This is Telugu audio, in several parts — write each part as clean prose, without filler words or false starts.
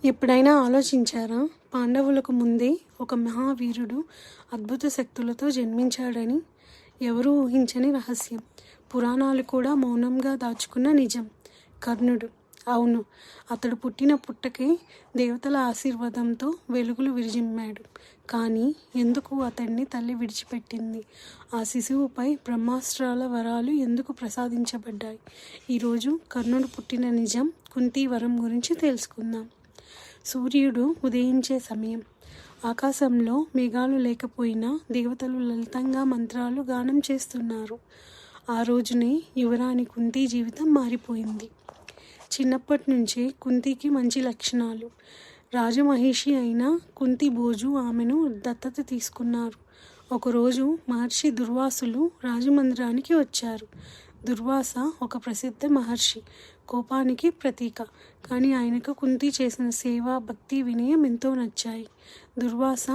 ఎప్పుడైనా ఆలోచించారా? పాండవులకు ముందే ఒక మహావీరుడు అద్భుత శక్తులతో జన్మించాడని. ఎవరూ ఊహించని రహస్యం. పురాణాలు కూడా మౌనంగా దాచుకున్న నిజం. కర్ణుడు. అవును, అతడు పుట్టిన పుట్టకే దేవతల ఆశీర్వాదంతో వెలుగులు విరజిమ్మాడు. కానీ ఎందుకు అతడిని తల్లి విడిచిపెట్టింది? ఆ శిశువుపై బ్రహ్మాస్త్రాల వరాలు ఎందుకు ప్రసాదించబడ్డాయి? ఈరోజు కర్ణుడు పుట్టిన నిజం, కుంతీ వరం గురించి తెలుసుకుందాం. సూర్యుడు ఉదయించే సమయం. ఆకాశంలో మేఘాలు లేకపోయినా దేవతలు లలితంగా మంత్రాలు గానం చేస్తున్నారు. ఆ రోజునే యువరాణి కుంతీ జీవితం మారిపోయింది. చిన్నప్పటి నుంచే కుంతీకి మంచి లక్షణాలు. రాజమహిషి అయిన కుంతి భోజు ఆమెను దత్తత తీసుకున్నారు. ఒకరోజు మహర్షి దుర్వాసులు రాజమందిరానికి వచ్చారు. దుర్వాస ఒక ప్రసిద్ధ మహర్షి, కోపానికి ప్రతీక. కానీ ఆయనకు కుంతి చేసిన సేవ, భక్తి, వినయం ఎంతో నచ్చాయి. దుర్వాస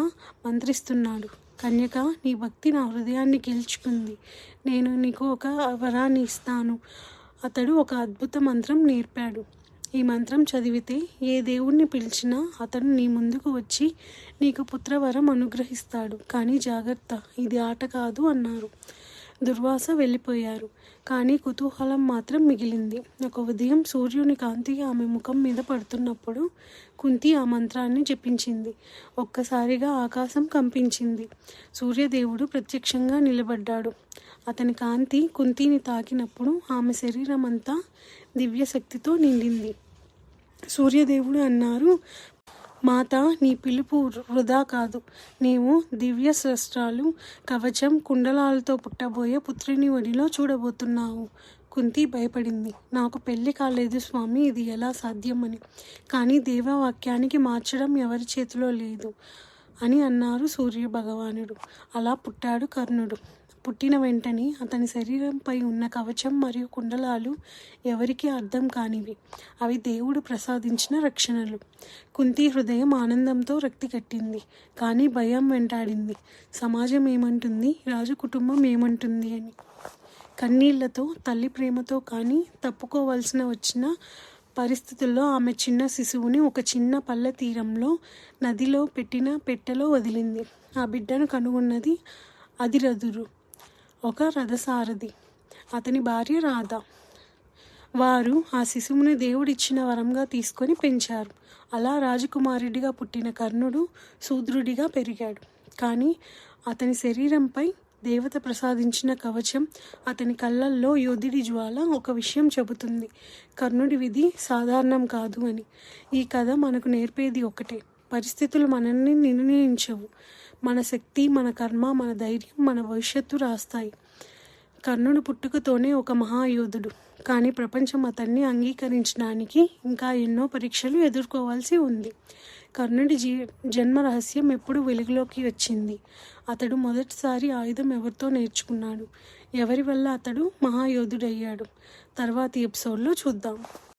మంత్రిస్తున్నాడు. కన్యక, నీ భక్తి నా హృదయాన్ని గెలుచుకుంది. నేను నీకు ఒక వరాన్ని ఇస్తాను. అతడు ఒక అద్భుత మంత్రం నేర్పాడు. ఈ మంత్రం చదివితే ఏ దేవుణ్ణి పిలిచినా అతడు నీ ముందుకు వచ్చి నీకు పుత్రవరం అనుగ్రహిస్తాడు. కానీ జాగ్రత్త, ఇది ఆట కాదు అన్నారు. దుర్వాస వెళ్ళిపోయారు. కానీ కుతూహలం మాత్రం మిగిలింది. ఒక ఉదయం సూర్యుని కాంతి ఆమె ముఖం మీద పడుతున్నప్పుడు కుంతి ఆ మంత్రాన్ని జపించింది. ఒక్కసారిగా ఆకాశం కంపించింది. సూర్యదేవుడు ప్రత్యక్షంగా నిలబడ్డాడు. అతని కాంతి కుంతిని తాకినప్పుడు ఆమె శరీరం అంతా దివ్యశక్తితో నిండింది. సూర్యదేవుడు అన్నారు, మాత, నీ పిలుపు వృధా కాదు. నీవు దివ్య శస్త్రాలు, కవచం, కుండలాలతో పుట్టబోయే పుత్రుని ఒడిలో చూడబోతున్నావు. కుంతి భయపడింది. నాకు పెళ్లి కాలేదు స్వామి, ఇది ఎలా సాధ్యమని. కానీ దేవవాక్యానికి మార్చడం ఎవరి చేతిలో లేదు అని అన్నారు సూర్య భగవానుడు. అలా పుట్టాడు కర్ణుడు. పుట్టిన వెంటనే అతని శరీరంపై ఉన్న కవచం మరియు కుండలాలు ఎవరికీ అర్థం కానివి. అవి దేవుడు ప్రసాదించిన రక్షణలు. కుంతి హృదయం ఆనందంతో రక్తి కట్టింది. కానీ భయం వెంటాడింది. సమాజం ఏమంటుంది, రాజు కుటుంబం ఏమంటుంది అని. కన్నీళ్లతో, తల్లి ప్రేమతో కానీ తప్పుకోవాల్సిన వచ్చిన పరిస్థితుల్లో ఆమె చిన్న శిశువుని ఒక చిన్న పల్లె తీరంలో నదిలో పెట్టిన పెట్టెలో వదిలింది. ఆ బిడ్డను కనుగొన్నది అధిరథుడు, ఒక రథసారథి, అతని భార్య రాధ. వారు ఆ శిశువుని దేవుడిచ్చిన వరంగా తీసుకొని పెంచారు. అలా రాజకుమారుడిగా పుట్టిన కర్ణుడు శూద్రుడిగా పెరిగాడు. కానీ అతని శరీరంపై దేవత ప్రసాదించిన కవచం, అతని కళ్ళల్లో యోధుడి జ్వాల ఒక విషయం చెబుతుంది. కర్ణుడి విధి సాధారణం కాదు అని. ఈ కథ మనకు నేర్పేది ఒకటే, పరిస్థితులు మనల్ని నిర్ణయించవు. మన శక్తి, మన కర్మ, మన ధైర్యం మన భవిష్యత్తు రాస్తాయి. కర్ణుడు పుట్టుకతోనే ఒక మహాయోధుడు. కానీ ప్రపంచం అతన్ని అంగీకరించడానికి ఇంకా ఎన్నో పరీక్షలు ఎదుర్కోవాల్సి ఉంది. కర్ణుడి జన్మ రహస్యం ఎప్పుడు వెలుగులోకి వచ్చింది? అతడు మొదటిసారి ఆయుధం ఎవరితో నేర్చుకున్నాడు? ఎవరి వల్ల అతడు మహాయోధుడయ్యాడు? తర్వాతి ఎపిసోడ్లో చూద్దాం.